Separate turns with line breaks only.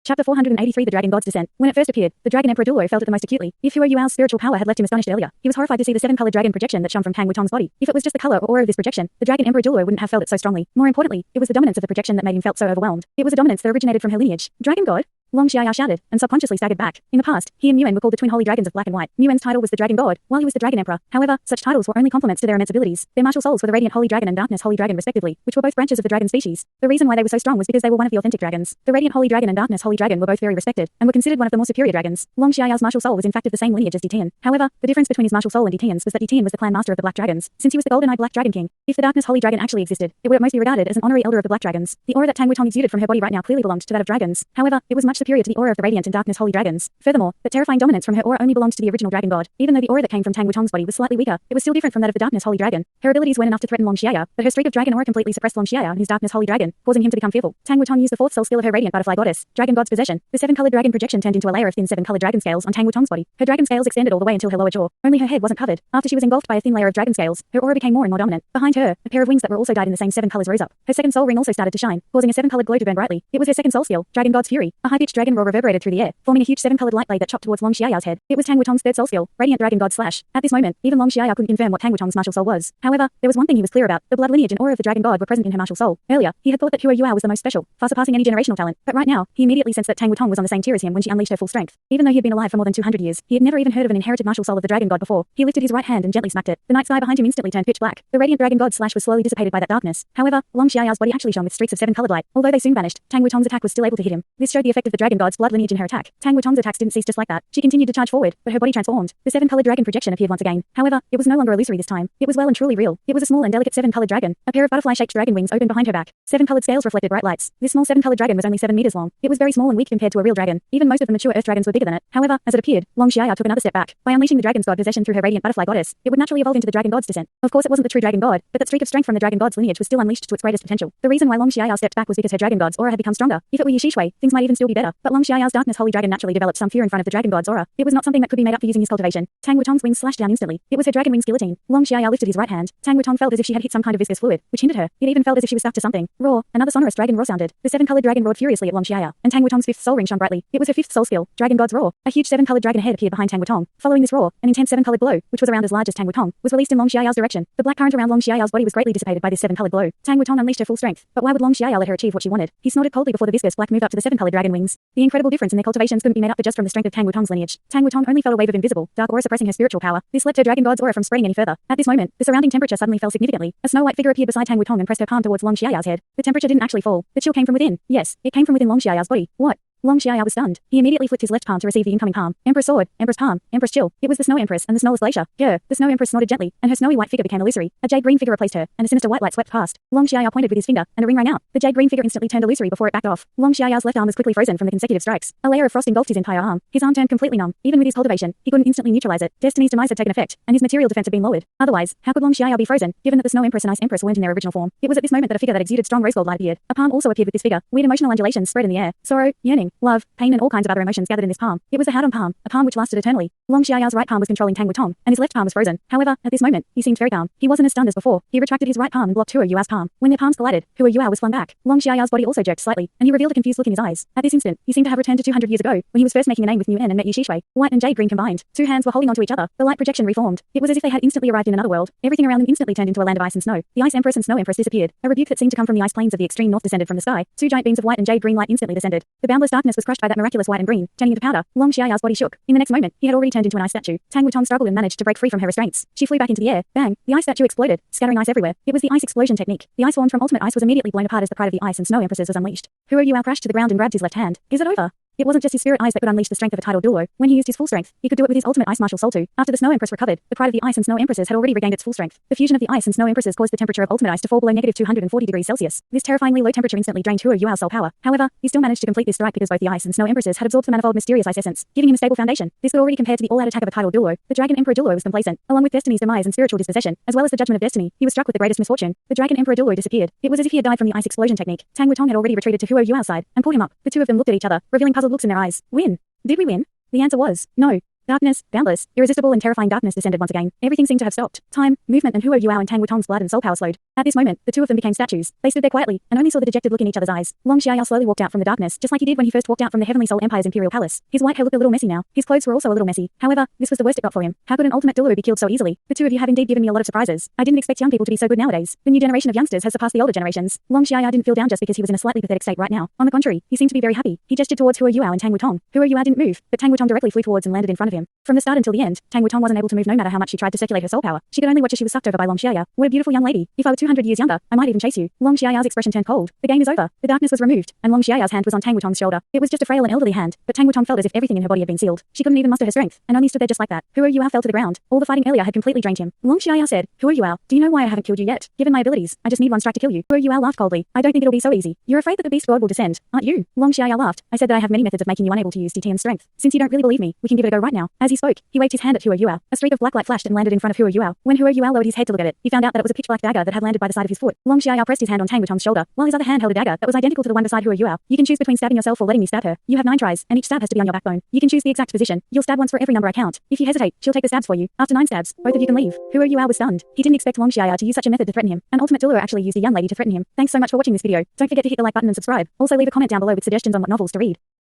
Chapter 483 The Dragon God's Descent. When it first appeared, the Dragon Emperor Douluo felt it the most acutely. If Huo Yuao's spiritual power had left him astonished earlier, he was horrified to see the seven-colored dragon projection that shone from Tang Wutong's body. If it was just the color or aura of this projection, the Dragon Emperor Douluo wouldn't have felt it so strongly. More importantly, it was the dominance of the projection that made him felt so overwhelmed. It was a dominance that originated from her lineage. Dragon God? Long Xiaya shouted, and subconsciously staggered back. In the past, he and Nguyen were called the twin holy dragons of black and white. Nguyen's title was the Dragon God, while he was the Dragon Emperor. However, such titles were only complements to their immense abilities. Their martial souls were the Radiant Holy Dragon and Darkness Holy Dragon respectively, which were both branches of the dragon species. The reason why they were so strong was because they were one of the authentic dragons. The Radiant Holy Dragon and Darkness Holy Dragon were both very respected, and were considered one of the more superior dragons. Long Xiaoya's martial soul was in fact of the same lineage as Ditian. However, the difference between his martial soul and Ditian's was that Ditian was the clan master of the Black Dragons, since he was the golden-eyed Black Dragon King. If the Darkness Holy Dragon actually existed, it would at most be regarded as an honorary elder of the Black Dragons. The aura that Tang Wutong exuded from her body right now clearly belonged to that of dragons. However, it was much superior to the aura of the Radiant and Darkness Holy Dragons. Furthermore, the terrifying dominance from her aura only belonged to the original Dragon God. Even though the aura that came from Tang Wutong's body was slightly weaker, it was still different from that of the Darkness Holy Dragon. Her abilities weren't enough to threaten Long Xiaya, but her streak of dragon aura completely suppressed Long Xiaya and his Darkness Holy Dragon, causing him to become fearful. Tang Wutong used the fourth soul skill of her Radiant Butterfly Goddess, Dragon God's Possession. The seven-colored dragon projection turned into a layer of thin seven-colored dragon scales on Tang Wutong's body. Her dragon scales extended all the way until her lower jaw. Only her head wasn't covered. After she was engulfed by a thin layer of dragon scales, her aura became more and more dominant. Behind her, a pair of wings that were also dyed in the same seven colors rose up. Her second soul ring also started to shine, causing a seven-colored glow to burn brightly. It was her second soul skill, Dragon God's Fury. A high-pitched dragon roar reverberated through the air, forming a huge seven-colored light blade that chopped towards Long Xiaoya's head. It was Tang Wutong's third soul skill, Radiant Dragon God Slash. At this moment, even Long Xiaya couldn't confirm what Tang Wutong's martial soul was. However, there was one thing he was clear about. The blood lineage and aura of the Dragon God were present in her martial soul. Earlier, he had thought that Huo Yuao was the most special, far surpassing any generational talent. But right now, he immediately sensed that Tang Wutong was on the same tier as him when she unleashed her full strength. Even though he had been alive for more than 200 years, he had never even heard of an inherited martial soul of the Dragon God before. He lifted his right hand and gently smacked it. The night sky behind him instantly turned pitch black. The Radiant Dragon God Slash was slowly dissipated by that darkness. However, Long Xiaoya's body actually shone with streaks of seven-colored light. Although they soon vanished, Tang Wutong's attack was still able to hit him. This showed the effect of the Dragon God's blood lineage in her attack. Tang Wutong's attacks didn't cease just like that. She continued to charge forward, but her body transformed. The seven-colored dragon projection appeared once again. However, it was no longer illusory this time. It was well and truly real. It was a small and delicate seven-colored dragon. A pair of butterfly-shaped dragon wings opened behind her back. Seven-colored scales reflected bright lights. This small seven-colored dragon was only 7 meters long. It was very small and weak compared to a real dragon. Even most of the mature earth dragons were bigger than it. However, as it appeared, Long Xiaya took another step back. By unleashing the Dragon's God possession through her Radiant Butterfly Goddess, it would naturally evolve into the Dragon God's Descent. Of course, it wasn't the true Dragon God, but that streak of strength from the Dragon God's lineage was still unleashed to its greatest potential. The reason why Long Xiaya stepped back was because her Dragon God's aura had become stronger. If it were Yishishwei, things might even still be better. But Long Xiaya's Darkness Holy Dragon naturally developed some fear in front of the Dragon God's aura. It was not something that could be made up for using his cultivation. Tang Wutong's wings slashed down instantly. It was her Dragon Wings guillotine. Long Xiaya lifted his right hand. Tang Wutong felt as if she had hit some kind of viscous fluid, which hindered her. It even felt as if she was stuck to something. Roar! Another sonorous dragon roar sounded. The seven-colored dragon roared furiously at Long Xiaya, and Tang Wutong's fifth soul ring shone brightly. It was her fifth soul skill, Dragon God's Roar. A huge seven-colored dragon head appeared behind Tang Wutong. Following this roar, an intense seven-colored glow, which was around as large as Tang Wutong, was released in Long Xiaya's direction. The black current around Long Xiaya's body was greatly dissipated by this seven-colored glow. Tang Wutong unleashed her full strength, but why would Long Xiaya let her achieve what she wanted? He snorted coldly before the viscous black moved up to the seven-colored dragon wings. The incredible difference in their cultivations couldn't be made up for just from the strength of Tang Wutong's lineage. Tang Wutong only felt a wave of invisible, dark aura suppressing her spiritual power. This left her Dragon God's aura from spreading any further. At this moment, the surrounding temperature suddenly fell significantly. A snow-white figure appeared beside Tang Wutong and pressed her palm towards Long Xiaya's head. The temperature didn't actually fall. The chill came from within. Yes, it came from within Long Xiaya's body. What? Long Xiaya was stunned. He immediately flipped his left palm to receive the incoming palm. Empress Sword, Empress Palm, Empress Chill. It was the Snow Empress and the Snowless Glacier. Yeah, the Snow Empress snorted gently, and her snowy white figure became illusory. A jade green figure replaced her, and a sinister white light swept past. Long Xiaya pointed with his finger, and a ring rang out. The jade green figure instantly turned illusory before it backed off. Long Xiaya's left arm was quickly frozen from the consecutive strikes. A layer of frost engulfed his entire arm. His arm turned completely numb. Even with his cultivation, he couldn't instantly neutralize it. Destiny's demise had taken effect, and his material defense had been lowered. Otherwise, how could Long Xiaya be frozen, given that the Snow Empress and Ice Empress weren't in their original form? It was at this moment that a figure that exuded strong rose gold light appeared. A palm also appeared with this figure. Weird emotional undulations spread in the air. Sorrow, yearning, love, pain and all kinds of other emotions gathered in this palm. It was the Howdon palm, a palm which lasted eternally. Long Xiaya's right palm was controlling Tang Wutong, and his left palm was frozen. However, at this moment, he seemed very calm. He wasn't as stunned as before. He retracted his right palm and blocked Huo Yuao's palm. When their palms collided, Huo Yuao was flung back. Long Xiaya's body also jerked slightly, and he revealed a confused look in his eyes. At this instant, he seemed to have returned to 200 years ago, when he was first making a name with Nguyen and met Yishishwei. White and jade green combined. Two hands were holding onto each other. The light projection reformed. It was as if they had instantly arrived in another world. Everything around them instantly turned into a land of ice and snow. The Ice Empress and Snow Empress disappeared. A rebuke that seemed to come from the ice plains of the extreme north descended from the sky. Two giant beams of white and jade green light instantly descended. The boundless darkness was crushed by that miraculous white and green, turning into powder. Long Xiaya's body shook. In the next moment, he had already turned into an ice statue. Tang Wutong struggled and managed to break free from her restraints. She flew back into the air. Bang! The ice statue exploded, scattering ice everywhere. It was the ice explosion technique. The ice formed from ultimate ice was immediately blown apart as the pride of the Ice and Snow Empresses was unleashed. Huo Yuao crashed to the ground and grabbed his left hand. Is it over? It wasn't just his spirit eyes that could unleash the strength of a tidal Douluo. When he used his full strength, he could do it with his ultimate ice martial soul too. After the Snow Empress recovered, the pride of the Ice and Snow Empresses had already regained its full strength. The fusion of the Ice and Snow Empresses caused the temperature of ultimate ice to fall below negative 240 degrees Celsius. This terrifyingly low temperature instantly drained Huo Yuao's soul power. However, he still managed to complete this strike because both the Ice and Snow Empresses had absorbed the manifold mysterious ice essence, giving him a stable foundation. This could already compare to the all-out attack of a tidal Douluo. The Dragon Emperor Douluo was complacent. Along with Destiny's demise and spiritual dispossession, as well as the judgment of destiny, he was struck with the greatest misfortune. The Dragon Emperor Douluo disappeared. It was as if he had died from the ice explosion technique. Tang Wutong had already retreated to Huo Yuao's side and pulled him up. The two of them looked at each other, revealing puzzled looks in their eyes. Win? Did we win? The answer was no. Darkness, boundless, irresistible and terrifying darkness descended once again. Everything seemed to have stopped. Time, movement and Huo Yuao and Tang Wutong's blood and soul power slowed. At this moment, the two of them became statues. They stood there quietly, and only saw the dejected look in each other's eyes. Long Xiaoyao slowly walked out from the darkness, just like he did when he first walked out from the Heavenly Soul Empire's Imperial Palace. His white hair looked a little messy now. His clothes were also a little messy. However, this was the worst it got for him. How could an ultimate Douluo be killed so easily? The two of you have indeed given me a lot of surprises. I didn't expect young people to be so good nowadays. The new generation of youngsters has surpassed the older generations. Long Xiaoyao didn't feel down just because he was in a slightly pathetic state right now. On the contrary, he seemed to be very happy. He gestured towards Huo Yuao and Tang Wutong. Huo Yuao didn't move, but Tang Wutong directly flew towards and landed in front of him. From the start until the end, Tang Wutong wasn't able to move no matter how much she tried to circulate her soul power. She could only watch as she was sucked over by Long Xiaoyao. What a beautiful young lady. If I were 200 years younger, I might even chase you. Long Xiaoyao's expression turned cold. The game is over. The darkness was removed, and Long Xiaoyao's hand was on Tang Wutong's shoulder. It was just a frail and elderly hand, but Tang Wutong felt as if everything in her body had been sealed. She couldn't even muster her strength, and only stood there just like that. Huo Yuao fell to the ground. All the fighting earlier had completely drained him. Long Xiaoyao said, Huo Yuao, do you know why I haven't killed you yet? Given my abilities, I just need one strike to kill you. Huo Yuao laughed coldly. I don't think it'll be so easy. You're afraid that the beast god will descend, aren't you? Long Xiaoyao laughed. I said that I have many methods of making you unable to use DT and strength. Since you don't really believe me, we can give it a go right now. As he spoke, he waved his hand at Huo Yuao. A streak of black light flashed and landed in front of Huo Yuao. When Huo Yuao lowered his head to look at it, he found out that it was a pitch black dagger that had landed by the side of his foot. Long Xiaoyao pressed his hand on Tang Wutong's shoulder, while his other hand held a dagger that was identical to the one beside Huo Yuao. You can choose between stabbing yourself or letting me stab her. You have 9 tries, and each stab has to be on your backbone. You can choose the exact position. You'll stab once for every number I count. If you hesitate, she'll take the stabs for you. After 9 stabs, both of you can leave. Huo Yuao was stunned. He didn't expect Long Xiaoyao to use such a method to threaten him. An ultimate Douluo actually used a young lady to threaten him. Thanks so much for watching this video. Don't forget to hit the like button and subscribe. Also leave a comment down below with suggestions on what novels to read.